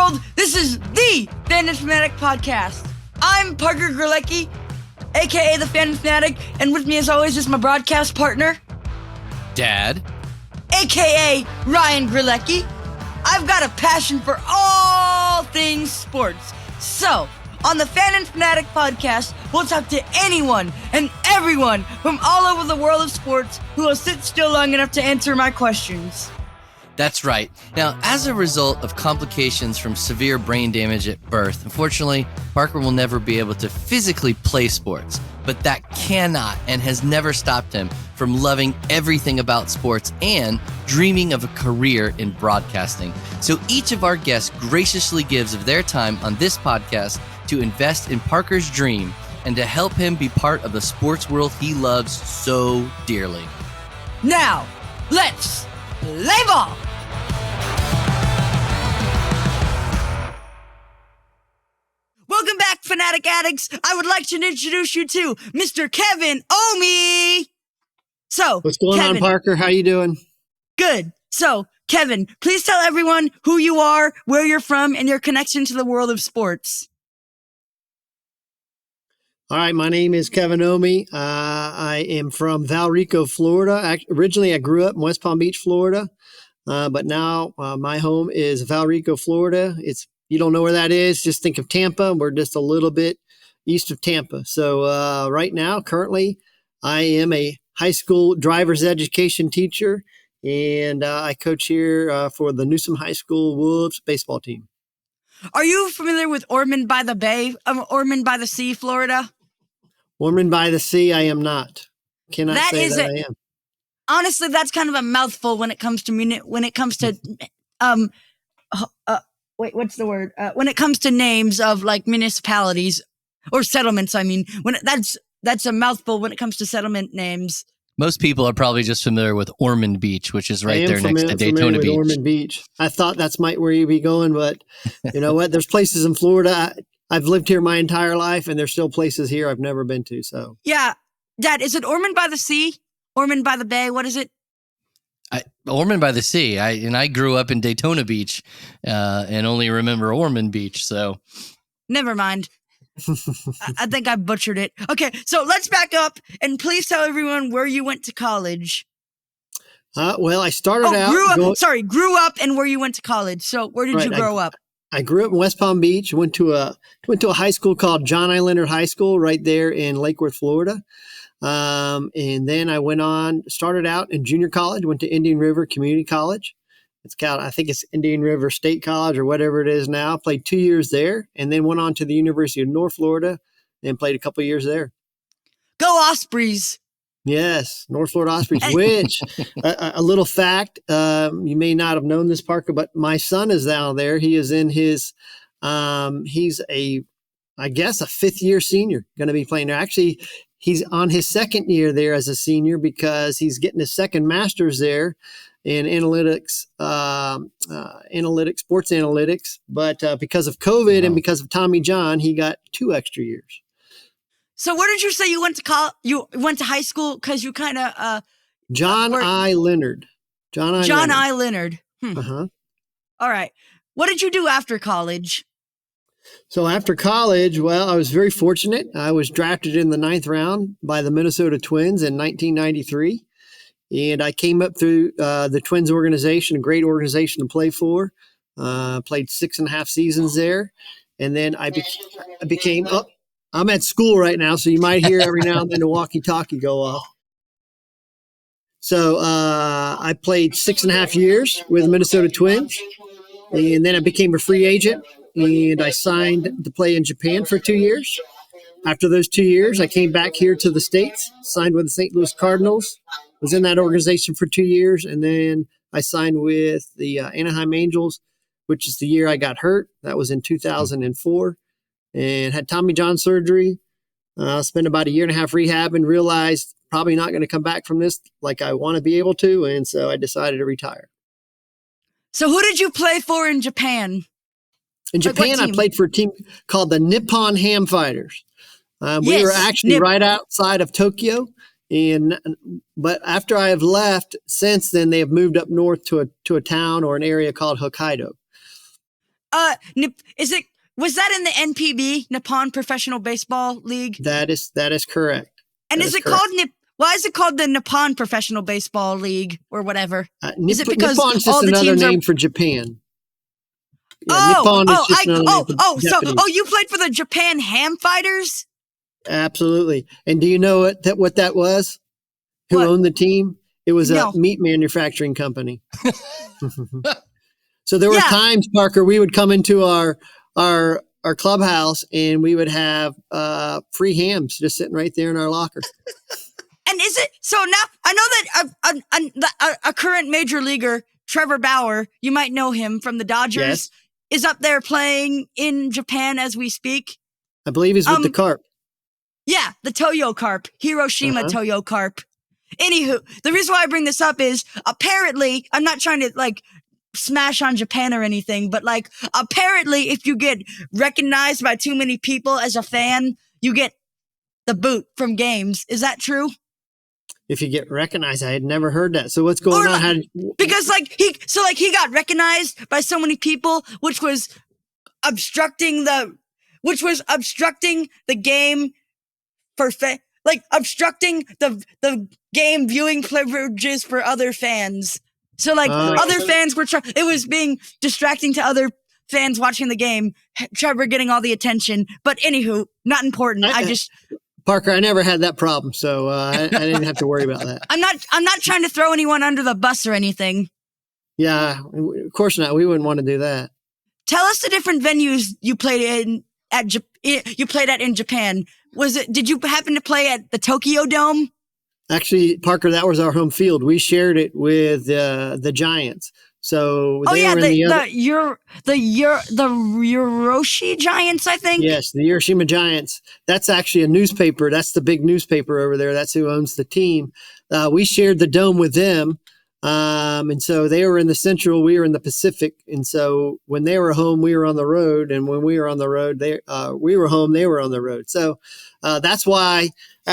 world. This is the Fan and Fanatic Podcast. I'm Parker Gerlecki, aka the Fan and Fanatic, and with me as always is my broadcast partner, Dad, aka Ryan Gerlecki. I've got a passion for all things sports. So, on the Fan and Fanatic Podcast, we'll talk to anyone and everyone from all over the world of sports who will sit still long enough to answer my questions. that's right. Now, as a result of complications from severe brain damage at birth, unfortunately, Parker will never be able to physically play sports, but that cannot and has never stopped him from loving everything about sports and dreaming of a career in broadcasting. So each of our guests graciously gives of their time on this podcast to invest in Parker's dream and to help him be part of the sports world he loves so dearly. Now, let's play ball! Welcome back, Fanatic Addicts. I would like to introduce you to Mr. Kevin Ohme. So, what's going on, Parker? How you doing? Good. So, Kevin, please tell everyone who you are, where you're from, and your connection to the world of sports. All right, my name is Kevin Ohme. I am from Valrico, Florida. Originally, I grew up in West Palm Beach, Florida, but now my home is Valrico, Florida. You don't know where that is, just think of Tampa. We're just a little bit east of Tampa. So right now, currently, I am a high school driver's education teacher, and I coach here for the Newsom High School Wolves baseball team. Are you familiar with Ormond by the Bay, Ormond by the Sea, Florida? Ormond by the Sea, I am not. Cannot say that I am. Honestly, that's kind of a mouthful when it comes to wait, what's the word? When it comes to names of like municipalities or settlements, I mean, that's a mouthful when it comes to settlement names. Most people are probably just familiar with Ormond Beach, which is right there next to Daytona Beach. Ormond Beach. I thought that's where you'd be going, but you know what? There's places in Florida. I've lived here my entire life, and there's still places here I've never been to. So yeah, Dad, is it Ormond by the Sea? Ormond by the Bay? What is it? Ormond by the Sea. I grew up in Daytona Beach, and only remember Ormond Beach. So never mind. I think I butchered it. Okay, so let's back up and please tell everyone where you went to college. Well, I started out. Grew up and where you went to college. So where did you grow up? I grew up in West Palm Beach. Went to a high school called John I. Leonard High School right there in Lake Worth, Florida. And then I started out in junior college, went to Indian River Community College. I think it's Indian River State College or whatever it is now. Played 2 years there and then went on to the University of North Florida and played a couple of years there. Go Ospreys. Yes, North Florida Ospreys, which a little fact, you may not have known this, Parker, but my son is down there. He is in his, he's a fifth year senior, going to be playing there. Actually, he's on his second year there as a senior because he's getting his second master's there in analytics, sports analytics. But because of COVID and because of Tommy John, he got 2 extra years. So where did you say you went to college? You went to high school because you kind of John I. Leonard. John I. Leonard. Uh-huh. All right. What did you do after college? So after college, well, I was very fortunate. I was drafted in the 9th round by the Minnesota Twins in 1993. And I came up through the Twins organization, a great organization to play for. Played 6.5 seasons there. And then I became I'm at school right now, so you might hear every now and then the walkie-talkie go off. So I played 6.5 years with the Minnesota Twins. And then I became a free agent. And I signed to play in Japan for 2 years. After those 2 years, I came back here to the States, signed with the St. Louis Cardinals, was in that organization for 2 years, and then I signed with the Anaheim Angels, which is the year I got hurt. That was in 2004, and had Tommy John surgery. Spent about a year and a half rehab and realized probably not going to come back from this like I want to be able to, and so I decided to retire. So who did you play for in Japan? In Japan, I played for a team called the Nippon-Ham Fighters. We were actually right outside of Tokyo, but after I have left, since then they have moved up north to a town or an area called Hokkaido. Was that in the NPB, Nippon Professional Baseball League? That is correct. And is it called why is it called the Nippon Professional Baseball League or whatever? Is it because Nippon's all just the another teams name are for Japan. Yeah, Nippon is just another name for Japanese. you played for the Japan-Ham Fighters? Absolutely. And do you know what that was? Who owned the team? It was a meat manufacturing company. So there were times, Parker, we would come into our clubhouse and we would have free hams just sitting right there in our locker. And is it so now? I know that a current major leaguer, Trevor Bauer, you might know him from the Dodgers, is up there playing in Japan as we speak. I believe he's with the Carp. Yeah, the Toyo Carp, Hiroshima Toyo Carp. Anywho, the reason why I bring this up is apparently I'm not trying to like smash on Japan or anything, but like apparently if you get recognized by too many people as a fan, you get the boot from games. Is that true? If you get recognized, I had never heard that. So what's going on? Because he got recognized by so many people, which was obstructing the game for obstructing the game viewing privileges for other fans. So other fans were it was being distracting to other fans watching the game. Trevor getting all the attention, but anywho, not important. Parker, I never had that problem, so I didn't have to worry about that. I'm not trying to throw anyone under the bus or anything. Yeah, of course not. We wouldn't want to do that. Tell us the different venues you played at in Japan. Did you happen to play at the Tokyo Dome? Actually, Parker, that was our home field. We shared it with the Giants. So the Hiroshi Giants, I think. Yes, the Hiroshima Giants. That's actually a newspaper. That's the big newspaper over there. That's who owns the team. We shared the dome with them. And so they were in the Central, we were in the Pacific. And so when they were home, we were on the road. And when we were on the road, we were home, they were on the road. So that's why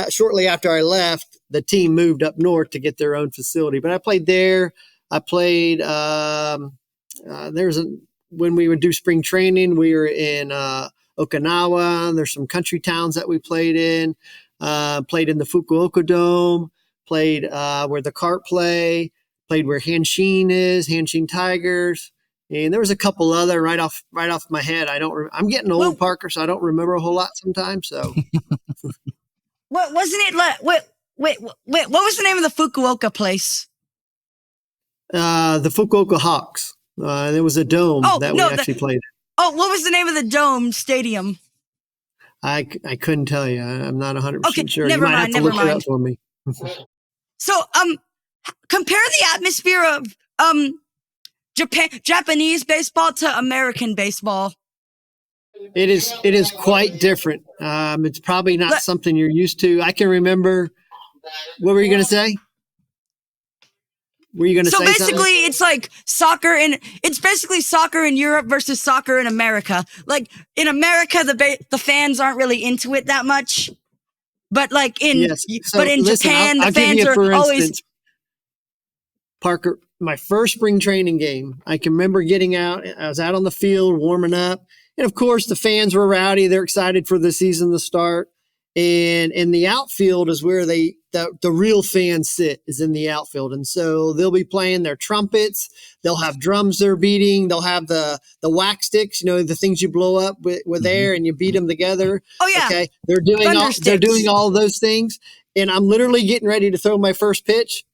shortly after I left, the team moved up north to get their own facility. But I played there. I played, when we would do spring training, we were in Okinawa. There's some country towns that we played in the Fukuoka Dome, played where the Carp play. Played where Hanshin is, Hanshin Tigers, and there was a couple other right off my head. I'm getting old, Parker, so I don't remember a whole lot sometimes. So, what wasn't it? Wait, what was the name of the Fukuoka place? The Fukuoka Hawks. There was a dome we actually played. Oh, what was the name of the dome stadium? I couldn't tell you. I'm not 100% sure. Never you might mind. have to look it up for me. So, compare the atmosphere of Japanese baseball to American baseball. It is quite different. It's probably not something you're used to. I can remember. What were you going to say? Were you going to say something? So basically, it's like it's basically soccer in Europe versus soccer in America. Like in America, the fans aren't really into it that much. But in Japan, the fans are always. Parker, my first spring training game, I can remember getting out. I was out on the field warming up. And of course, the fans were rowdy. They're excited for the season to start. And in the outfield is where the real fans sit, is in the outfield. And so they'll be playing their trumpets. They'll have drums they're beating. They'll have the wax sticks, the things you blow up with air and you beat them together. Oh, yeah. Okay. They're doing all those things. And I'm literally getting ready to throw my first pitch.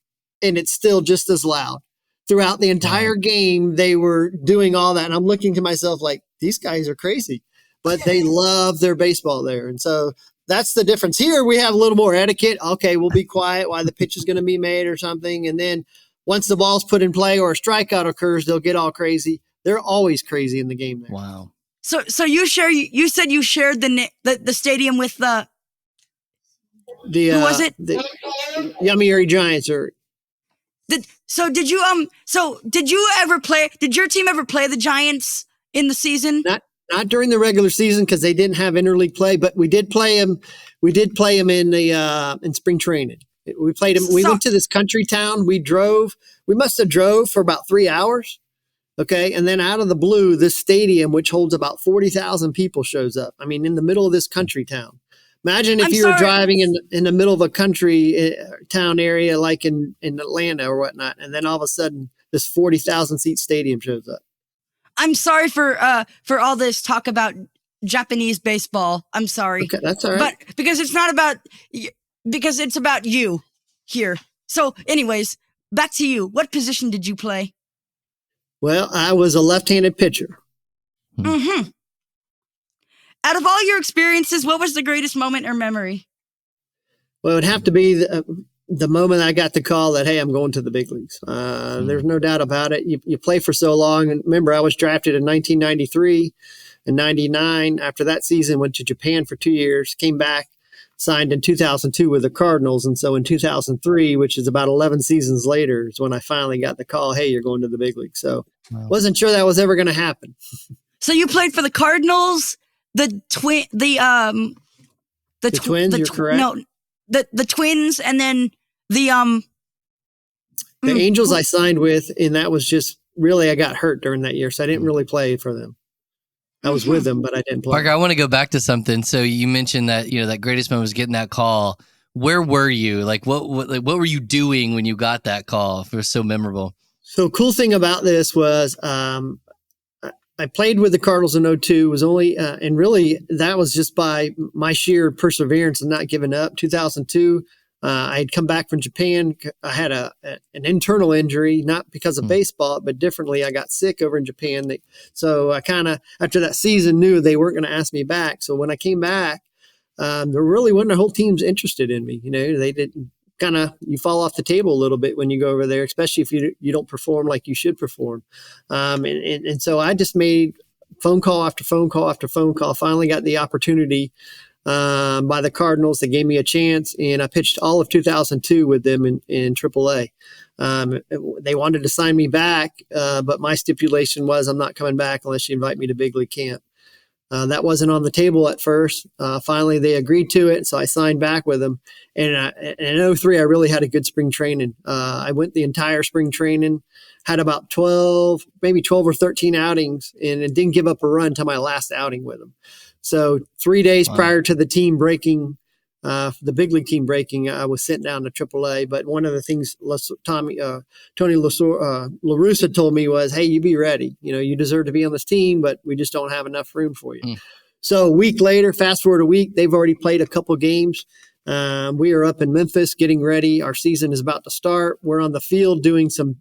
And it's still just as loud. Throughout the entire game, they were doing all that. And I'm looking to myself like, these guys are crazy. But they love their baseball there. And so that's the difference. Here, we have a little more etiquette. Okay, we'll be quiet while the pitch is going to be made or something. And then once the ball's put in play or a strikeout occurs, they'll get all crazy. They're always crazy in the game there. Wow. So you said you shared the stadium with who was it? The Yomiuri Giants or. Did your team ever play the Giants in the season? Not during the regular season because they didn't have interleague play, but we did play them. We did play them in spring training. We played them. We went to this country town. We must have drove for about 3 hours, Okay. And then out of the blue, this stadium, which holds about 40,000 people, shows up. I mean, in the middle of this country town. Imagine if you were driving in the middle of a country town area like in Atlanta or whatnot, and then all of a sudden this 40,000 seat stadium shows up. I'm sorry for all this talk about Japanese baseball. I'm sorry. Okay, that's all right. But because it's not about, because it's about you here. So anyways, back to you. What position did you play? Well, I was a left-handed pitcher. Mm-hmm. Out of all your experiences, what was the greatest moment or memory? Well, it would have to be the moment I got the call that, hey, I'm going to the big leagues. There's no doubt about it. You play for so long. And remember, I was drafted in 1993 and 99. After that season, went to Japan for 2 years, came back, signed in 2002 with the Cardinals. And so in 2003, which is about 11 seasons later, is when I finally got the call, hey, you're going to the big league. So wasn't sure that was ever going to happen. So you played for the Cardinals, the Twins, you're correct. No, the Twins, and then the Angels I signed with, and that was just really, I got hurt during that year, so I didn't really play for them. I was with them, but I didn't play. Parker, I want to go back to something. So you mentioned that, that greatest moment was getting that call. Where were you? Like what were you doing when you got that call? It was so memorable. So cool thing about this was, I played with the Cardinals in 2002, was only, and really that was just by my sheer perseverance and not giving up. 2002, I had come back from Japan. I had an internal injury, not because of baseball, but differently. I got sick over in Japan. So I kind of, after that season, knew they weren't going to ask me back. So when I came back, there really wasn't a whole team's interested in me. They didn't. You fall off the table a little bit when you go over there, especially if you don't perform like you should perform. And so I just made phone call after phone call after phone call, finally got the opportunity by the Cardinals. They gave me a chance, and I pitched all of 2002 with them in AAA. They wanted to sign me back, but my stipulation was I'm not coming back unless you invite me to big league camp. That wasn't on the table at first. Finally, they agreed to it, so I signed back with them. And in 2003, I really had a good spring training. I went the entire spring training, had about 12 or 13 outings, and it didn't give up a run until my last outing with them. So 3 days prior to the team breaking, the big league team breaking, I was sent down to AAA. But one of the things Tony La Russa told me was, hey, you be ready. You deserve to be on this team, but we just don't have enough room for you. So a week later, fast forward a week, they've already played a couple games. We are up in Memphis getting ready. Our season is about to start. We're on the field doing some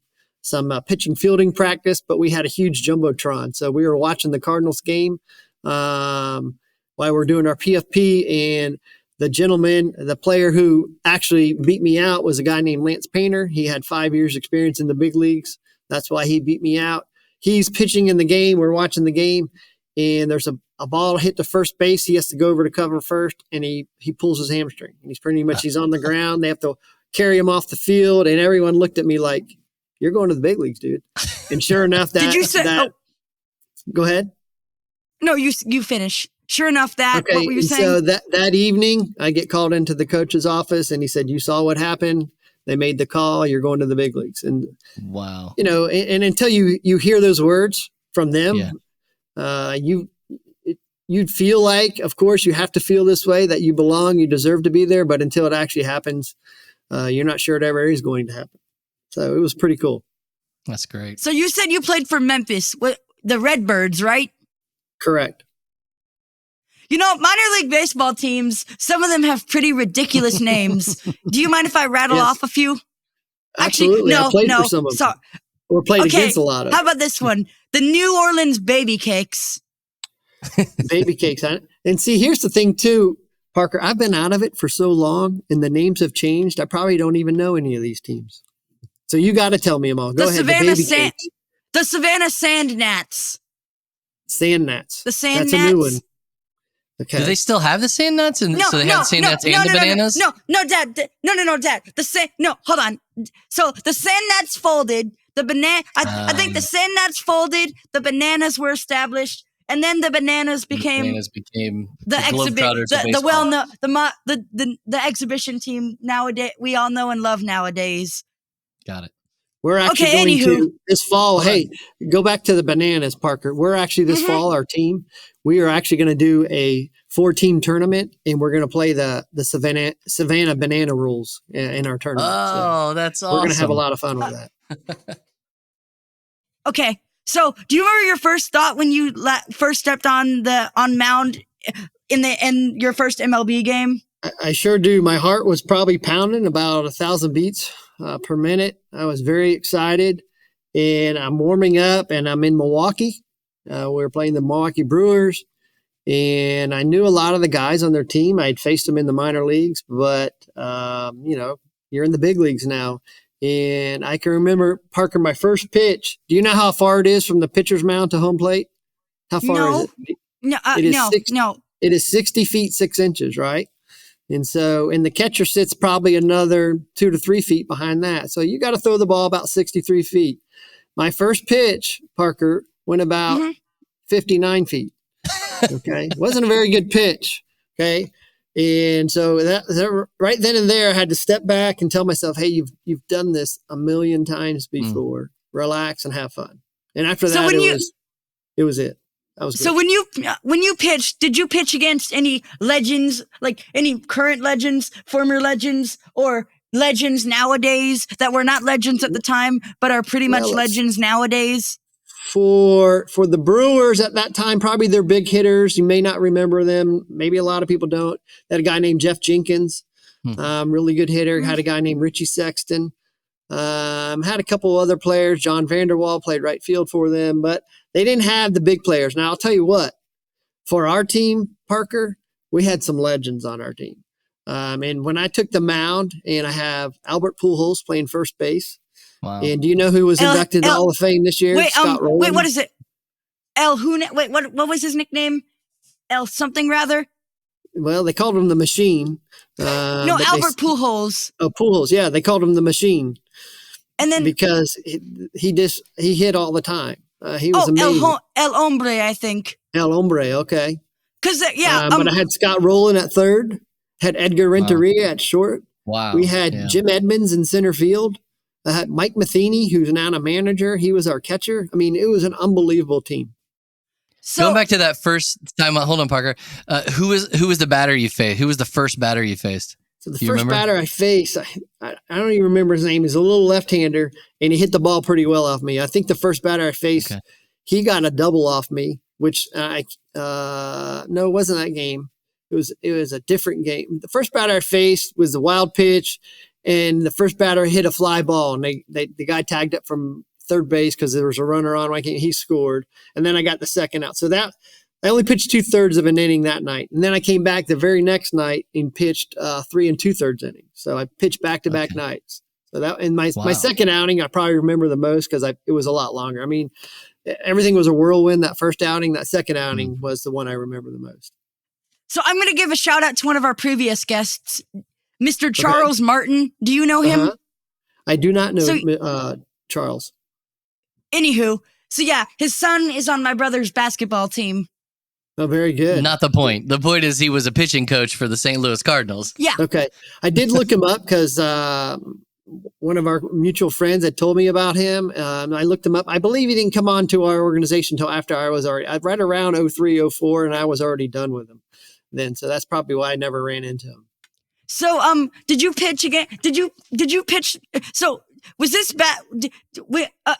pitching fielding practice, but we had a huge jumbotron. So we were watching the Cardinals game while we're doing our PFP, and the player who actually beat me out was a guy named Lance Painter. He had 5 years experience in the big leagues. That's why he beat me out. He's pitching in the game. We're watching the game, and there's a ball hit the first base. He has to go over to cover first, and he pulls his hamstring. And he's on the ground. They have to carry him off the field, and everyone looked at me like, you're going to the big leagues, dude. And sure enough, Did you say, Go ahead. No, you finish. Sure enough, what were you saying? So that evening, I get called into the coach's office, and he said, you saw what happened. They made the call. You're going to the big leagues. And, wow. And until you hear those words from them, you'd feel like, of course, you have to feel this way, that you belong, you deserve to be there. But until it actually happens, you're not sure it ever is going to happen. So it was pretty cool. That's great. So you said you played for Memphis, the Redbirds, right? Correct. Minor league baseball teams, some of them have pretty ridiculous names. Do you mind if I rattle off a few? Absolutely. I played for some of them. Or played against a lot of them. How about this one? The New Orleans Baby Cakes. Baby Cakes. And see, here's the thing, too, Parker. I've been out of it for so long, and the names have changed. I probably don't even know any of these teams. So you got to tell me them all. Go ahead. The Savannah Sand Gnats. Sand Gnats. The Sand That's Gnats. a new one. Okay. Do they still have the sand nuts? So they have the sand nuts and the bananas? No, Dad. No, Dad. Hold on. So the sand nuts folded. The banana. I think the sand nuts folded. The bananas were established, and then the bananas became the exhibition. The exhibition team nowadays. We all know and love nowadays. Got it. We're actually Okay, going anywho. to this fall. Hey, go back to the bananas, Parker. We're actually this fall, our team, we are actually going to do a 4-team tournament, and we're going to play the Savannah banana rules in our tournament. Oh, that's awesome. We're going to have a lot of fun with that. Okay. So, do you remember your first thought when you first stepped on mound in your first MLB game? I sure do. My heart was probably pounding about 1,000 beats per minute. I was very excited, and I'm warming up, and I'm in Milwaukee. We're playing the Milwaukee Brewers, and I knew a lot of the guys on their team. I'd faced them in the minor leagues, but you're in the big leagues now. And I can remember, Parker, my first pitch. Do you know how far it is from the pitcher's mound to home plate? How far is it? No, no. It is 60 feet, 6 inches, right? And the catcher sits probably another 2 to 3 feet behind that. So you got to throw the ball about 63 feet. My first pitch, Parker, went about 59 feet. Okay. Wasn't a very good pitch. Okay. And so that right then and there, I had to step back and tell myself, hey, you've done this a million times before. Relax and have fun. And after that, it was it. That was good. So when you pitched, did you pitch against any legends, like any current legends, former legends, or legends nowadays that were not legends at the time, but are pretty much legends nowadays? For the Brewers at that time, probably their big hitters. You may not remember them. Maybe a lot of people don't. They had a guy named Jeff Jenkins, really good hitter. Had a guy named Richie Sexton. Had a couple other players. John Vanderwall played right field for them, but they didn't have the big players. Now, I'll tell you what, for our team, Parker, we had some legends on our team. And when I took the mound, and I have Albert Pujols playing first base. Wow. And do you know who was inducted to the Hall of Fame this year? Scott Rowland. Wait, what is it? What was his nickname? El something rather? Well, they called him the Machine. No, Albert Pujols. Oh, Pujols. Yeah, they called him the Machine. And then because he hit all the time. He was amazing. El Hombre, I think. El Hombre, okay. Because but I had Scott Rowland at third, had Edgar Renteria at short. Wow. We had Jim Edmonds in center field. I had Mike Matheny, who's now a manager. He was our catcher. I mean, it was an unbelievable team. So, going back to that first time, hold on, Parker. Who was the batter you faced? Who was the first batter you faced? So the first batter I faced, I don't even remember his name. He's a little left-hander, and he hit the ball pretty well off me. I think the first batter I faced, he got a double off me, which no, it wasn't that game. It was a different game. The first batter I faced was the wild pitch, and the first batter hit a fly ball, and the guy tagged up from third base because there was a runner on. He scored, and then I got the second out. So that I only pitched 2/3 of an inning that night, and then I came back the very next night and pitched 3 2/3 innings. So I pitched back-to-back nights. So that in my second outing, I probably remember the most because it was a lot longer. I mean, everything was a whirlwind. That first outing, that second outing was the one I remember the most. So I'm going to give a shout out to one of our previous guests, Mr. Charles Martin. Do you know him? I do not know Charles. Anywho, so yeah, his son is on my brother's basketball team. Oh, very good. Not the point. The point is he was a pitching coach for the St. Louis Cardinals. Yeah. Okay. I did look him up because one of our mutual friends had told me about him. I looked him up. I believe he didn't come on to our organization until after I was right around 03, 04, and I was already done with him then. So that's probably why I never ran into him. So, did you pitch again? Did you pitch? So, was this bad?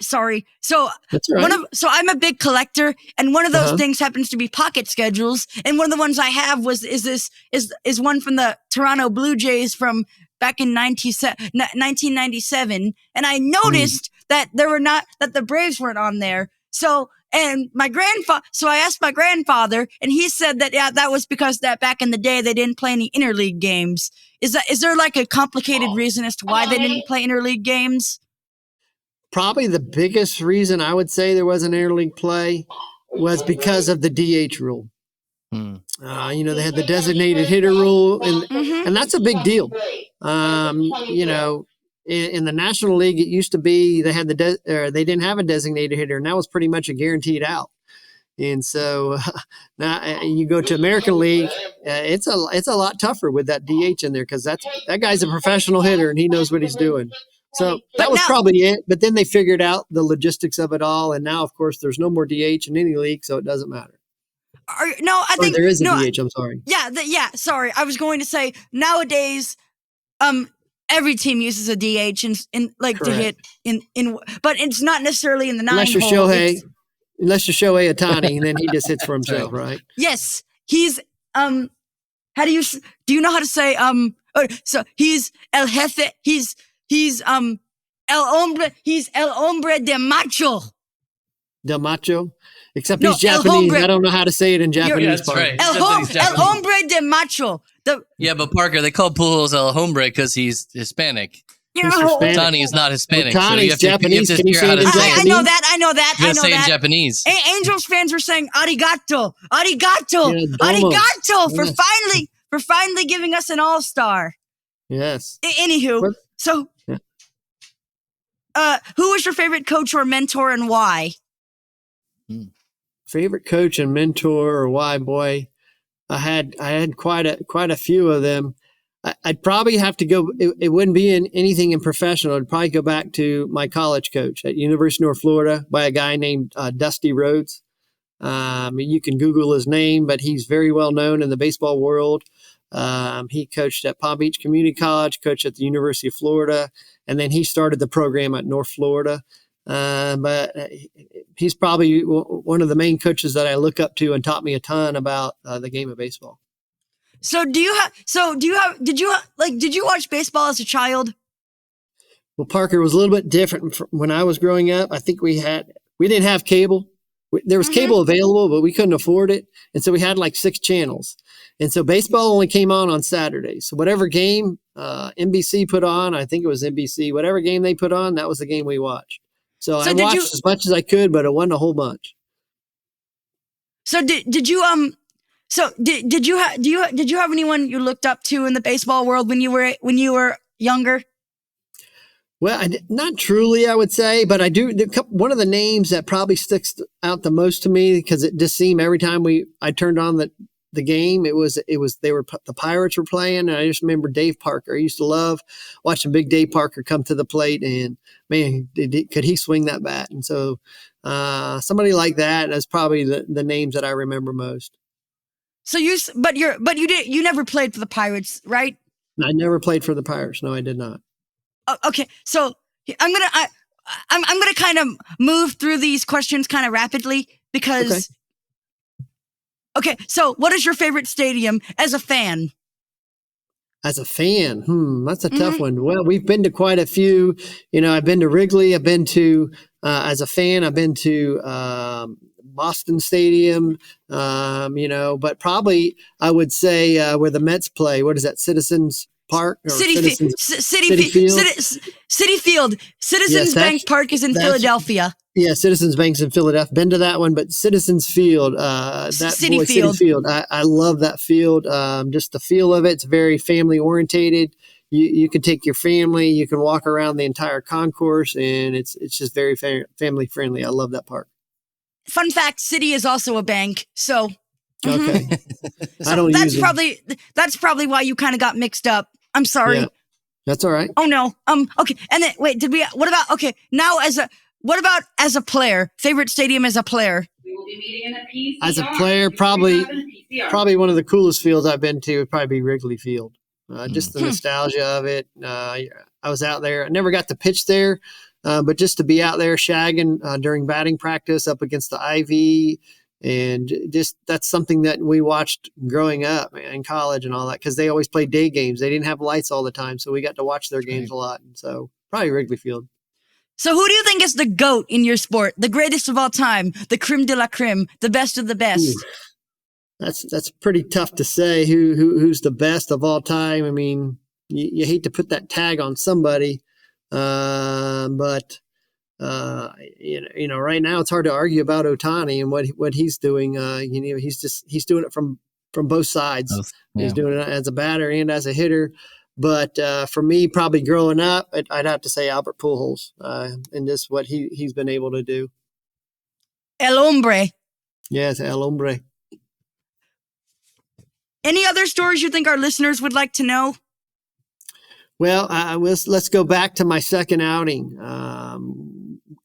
Sorry. So, that's right. So I'm a big collector, and one of those things happens to be pocket schedules. And one of the ones I have is one from the Toronto Blue Jays from back in 1997. And I noticed that the Braves weren't on there. So I asked my grandfather, and he said that, that was because that back in the day, they didn't play any interleague games. Is there like a complicated reason as to why they didn't play interleague games? Probably the biggest reason I would say there wasn't interleague play was because of the DH rule. They had the designated hitter rule, and that's a big deal. In the National League, it used to be they had they didn't have a designated hitter, and that was pretty much a guaranteed out. And so now you go to American League, it's a lot tougher with that DH in there because that guy's a professional hitter and he knows what he's doing. So But that was now- probably it. But then they figured out the logistics of it all. And now, of course, there's no more DH in any league, so it doesn't matter. I Or think there is a no, DH, I'm sorry. Yeah, sorry. I was going to say nowadays, every team uses a DH in like to hit Correct. in, but it's not necessarily in the nine Unless you're hole. Shohei. Unless you're Shohei Ohtani, and then he just hits for himself, right? Yes, he's How do you know how to say so he's El Jefe. He's El Hombre. He's El Hombre de Macho. Del Macho. Except No, he's El Japanese. Hombre. I don't know how to say it in Japanese. Yeah, that's Parker. right. El Japanese. Hombre de Macho. Yeah, but Parker, they call Pujols El Hombre because he's Hispanic. You He's know, Hispanic. Ohtani is not Hispanic, so Ohtani's you have to Japanese. hear Can you say how it to in say I it. know that. I know that. You I gotta know say it in that. Japanese. Angels fans were saying arigato, arigato, Yeah, domo. arigato for Yes. finally giving us an all-star. Yes. Anywho, What? so who was your favorite coach or mentor and why? Favorite coach and mentor or why? Boy, I had quite a few of them. I'd probably have to go. It wouldn't be in anything in professional. I'd probably go back to my college coach at University of North Florida by a guy named Dusty Rhodes. You can Google his name, but he's very well known in the baseball world. He coached at Palm Beach Community College, coached at the University of Florida, and then he started the program at North Florida. But he's probably one of the main coaches that I look up to and taught me a ton about the game of baseball. So did you watch baseball as a child? Well, Parker, was a little bit different from when I was growing up. I think we didn't have cable. There was cable available, but we couldn't afford it. And so we had like 6 channels. And so baseball only came on Saturdays. So whatever game NBC put on, I think it was NBC, whatever game they put on, that was the game we watched. So I watched as much as I could, but it wasn't a whole bunch. So did you have anyone you looked up to in the baseball world when you were younger? Well, not truly, I would say, but I do. One of the names that probably sticks out the most to me because it just seemed every time I turned on the game, the Pirates were playing, and I just remember Dave Parker. I used to love watching Big Dave Parker come to the plate, and man, could he swing that bat? And so somebody like that is probably the names that I remember most. So you never played for the Pirates, right? I never played for the Pirates. No, I did not. Okay, so I'm gonna kind of move through these questions kind of rapidly because. Okay, so what is your favorite stadium as a fan? As a fan, that's a tough one. Well, we've been to quite a few. I've been to Wrigley. I've been to, as a fan, I've been to Boston Stadium. But probably I would say where the Mets play. What is that? Citizens Park or City Field? Citizens Bank Park is in Philadelphia. Yeah, Citizens Bank's in Philadelphia. Been to that one, but Citizens Field, City Field. I love that field. Just the feel of it. It's very family orientated. You can take your family. You can walk around the entire concourse, and it's just very family friendly. I love that park. Fun fact: City is also a bank. So okay, so I don't use it. That's probably why you kind of got mixed up. I'm sorry. Yeah, that's all right. Oh no. Okay. And then wait, what about as a player? Favorite stadium as a player? We will be meeting in the PCR. As a player, probably one of the coolest fields I've been to would probably be Wrigley Field. Just the nostalgia of it. I was out there. I never got to pitch there, but just to be out there shagging during batting practice up against the Ivy, and just that's something that we watched growing up in college and all that because they always played day games. They didn't have lights all the time, so we got to watch their games a lot. And so probably Wrigley Field. So who do you think is the GOAT in your sport? The greatest of all time, the creme de la creme, the best of the best? Ooh, that's pretty tough to say who's the best of all time. I mean, you hate to put that tag on somebody, but right now it's hard to argue about Ohtani and what he's doing. He's doing it from both sides. Yeah. He's doing it as a batter and as a hitter. But for me, probably growing up, I'd have to say Albert Pujols and just what he's been able to do. El Hombre. Yes, El Hombre. Any other stories you think our listeners would like to know? Well, let's go back to my second outing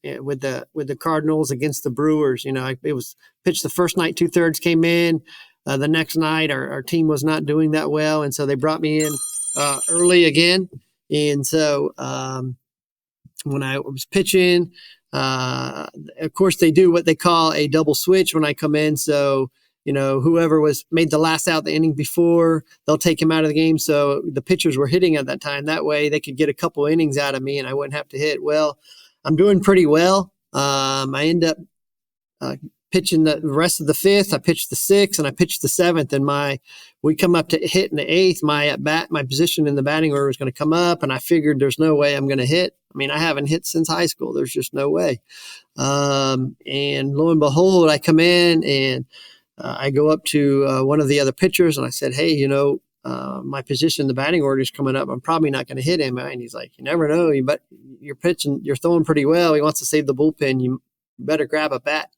with the Cardinals against the Brewers. It was pitched the first night, 2/3 came in. The next night, our team was not doing that well, and so they brought me in early again. And so when I was pitching, of course, they do what they call a double switch when I come in. So whoever was made the last out the inning before, they'll take him out of the game. So the pitchers were hitting at that time. That way they could get a couple innings out of me and I wouldn't have to hit. Well, I'm doing pretty well. I end up pitching the rest of the fifth. I pitched the sixth and I pitched the seventh. And we come up to hit in the eighth. My position in the batting order was going to come up, and I figured there's no way I'm going to hit. I mean, I haven't hit since high school. There's just no way. And lo and behold, I come in and I go up to one of the other pitchers and I said, hey, my position in the batting order is coming up. I'm probably not going to hit him. And he's like, you never know. But you're pitching, you're throwing pretty well. He wants to save the bullpen. You better grab a bat.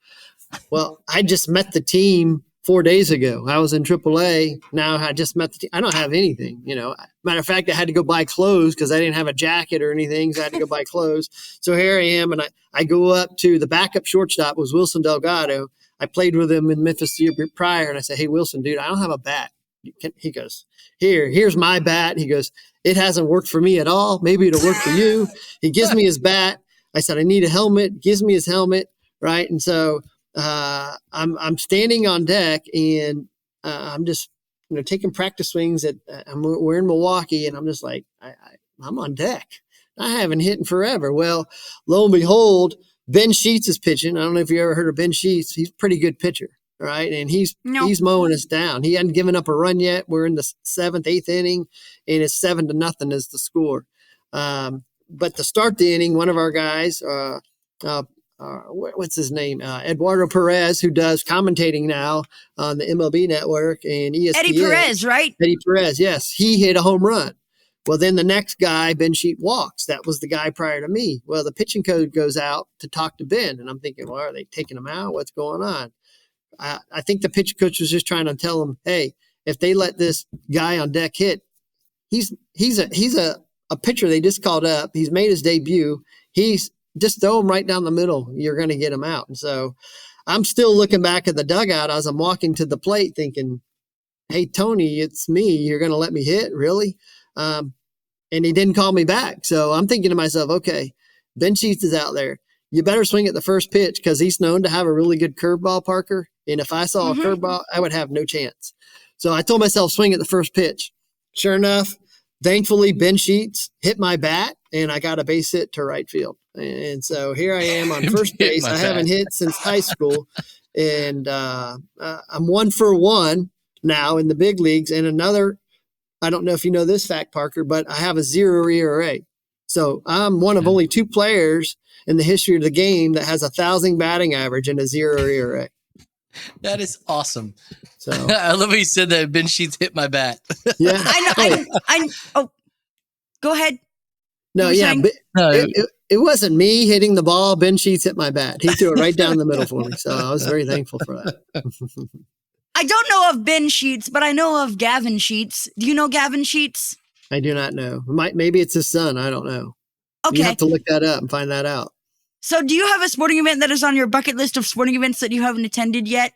Well, I just met the team 4 days ago. I was in AAA. Now I just met the team. I don't have anything, Matter of fact, I had to go buy clothes because I didn't have a jacket or anything. So I had to go buy clothes. So here I am. And I go up to the backup shortstop was Wilson Delgado. I played with him in Memphis the year prior, and I said, hey, Wilson, dude, I don't have a bat. He goes, here's my bat. He goes, it hasn't worked for me at all. Maybe it'll work for you. He gives me his bat. I said, I need a helmet. Gives me his helmet, right? And so I'm standing on deck, and I'm just taking practice swings. We're in Milwaukee, and I'm just like, I'm on deck. I haven't hit in forever. Well, lo and behold, Ben Sheets is pitching. I don't know if you ever heard of Ben Sheets. He's a pretty good pitcher, right? And he's mowing us down. He hadn't given up a run yet. We're in the seventh, eighth inning, and it's 7-0 is the score. But to start the inning, one of our guys, what's his name? Eduardo Perez, who does commentating now on the MLB Network and ESPN. Eddie Perez, right? Eddie Perez, yes. He hit a home run. Well, then the next guy, Ben Sheet, walks. That was the guy prior to me. Well, the pitching coach goes out to talk to Ben, and I'm thinking, well, are they taking him out? What's going on? I think the pitching coach was just trying to tell him, hey, if they let this guy on deck hit, he's a pitcher they just called up. He's made his debut. He's just throw him right down the middle. You're going to get him out. And so I'm still looking back at the dugout as I'm walking to the plate thinking, hey, Tony, it's me. You're going to let me hit? Really? And he didn't call me back. So I'm thinking to myself, okay, Ben Sheets is out there. You better swing at the first pitch because he's known to have a really good curveball, Parker. And if I saw a curveball, I would have no chance. So I told myself, swing at the first pitch. Sure enough, thankfully, Ben Sheets hit my bat, and I got a base hit to right field. And so here I am on first base. I haven't hit since high school. And I'm 1 for 1 now in the big leagues. And another, I don't know if you know this fact, Parker, but I have a 0 ERA. So I'm one of only 2 players in the history of the game that has 1,000 batting average and a 0 ERA. That is awesome. So I love how you said that Ben Sheets hit my bat. Yeah. I know. Go ahead. No, yeah. It wasn't me hitting the ball. Ben Sheets hit my bat. He threw it right down the middle for me. So I was very thankful for that. I don't know of Ben Sheets, but I know of Gavin Sheets. Do you know Gavin Sheets? I do not know. Maybe it's his son. I don't know. Okay. You have to look that up and find that out. So do you have a sporting event that is on your bucket list of sporting events that you haven't attended yet?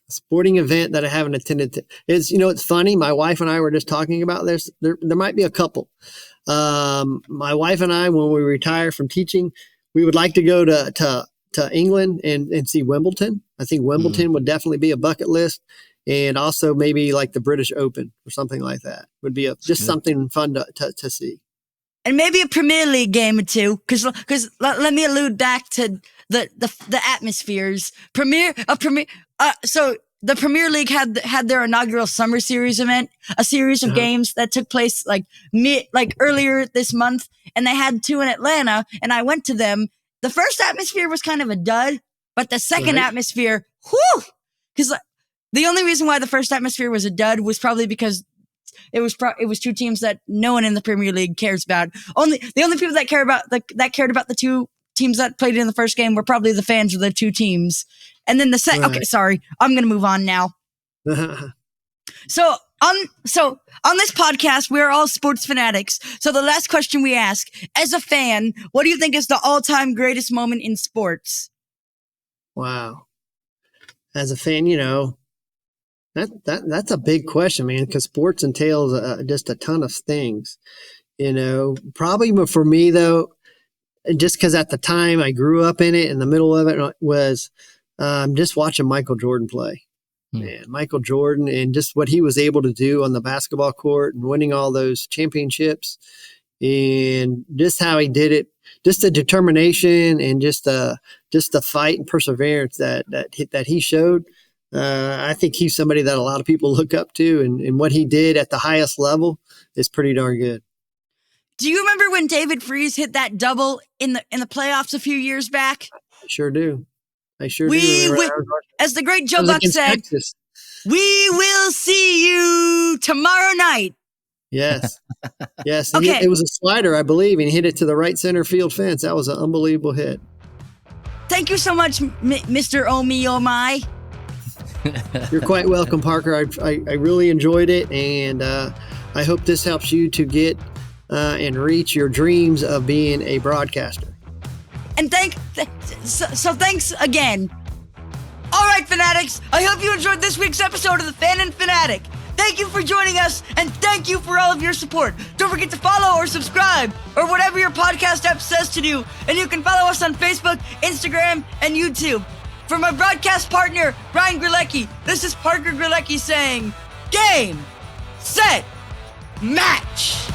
Sporting event that I haven't attended is, it's funny. My wife and I were just talking about this. There might be a couple. My wife and I, when we retire from teaching, we would like to go to England and see Wimbledon. I think Wimbledon would definitely be a bucket list. And also maybe like the British Open or something like that would be just something fun to see. And maybe a Premier League game or two, because let me allude back to the atmospheres. So the Premier League had their inaugural summer series event, a series of games that took place like earlier this month, and they had 2 in Atlanta, and I went to them. The first atmosphere was kind of a dud, but the second atmosphere, because the only reason why the first atmosphere was a dud was probably because it was 2 teams that no one in the Premier League cares about. The only people that cared about the 2 teams that played in the first game were probably the fans of the 2 teams. And then the second, okay, sorry, I'm going to move on now. So On this podcast, we're all sports fanatics. So the last question we ask, as a fan, what do you think is the all-time greatest moment in sports? Wow. As a fan, that's a big question, man, because sports entails just a ton of things. Probably for me, though, just because at the time I grew up in it, in the middle of it, was just watching Michael Jordan play. Man, Michael Jordan and just what he was able to do on the basketball court and winning all those championships, and just how he did it, just the determination and just the fight and perseverance that he showed. I think he's somebody that a lot of people look up to, and what he did at the highest level is pretty darn good. Do you remember when David Freese hit that double in the playoffs a few years back? I sure do. As the great Joe Buck said, Texas. We will see you tomorrow night. Yes. Yes. Okay. It was a slider, I believe, and he hit it to the right center field fence. That was an unbelievable hit. Thank you so much, Mr. Ohme, oh my. You're quite welcome, Parker. I really enjoyed it, and I hope this helps you to get and reach your dreams of being a broadcaster. And thanks again. All right, Fanatics, I hope you enjoyed this week's episode of The Fan and Fanatic. Thank you for joining us, and thank you for all of your support. Don't forget to follow or subscribe, or whatever your podcast app says to do, and you can follow us on Facebook, Instagram, and YouTube. For my broadcast partner, Ryan Grelecki, this is Parker Grelecki saying, Game, Set, Match!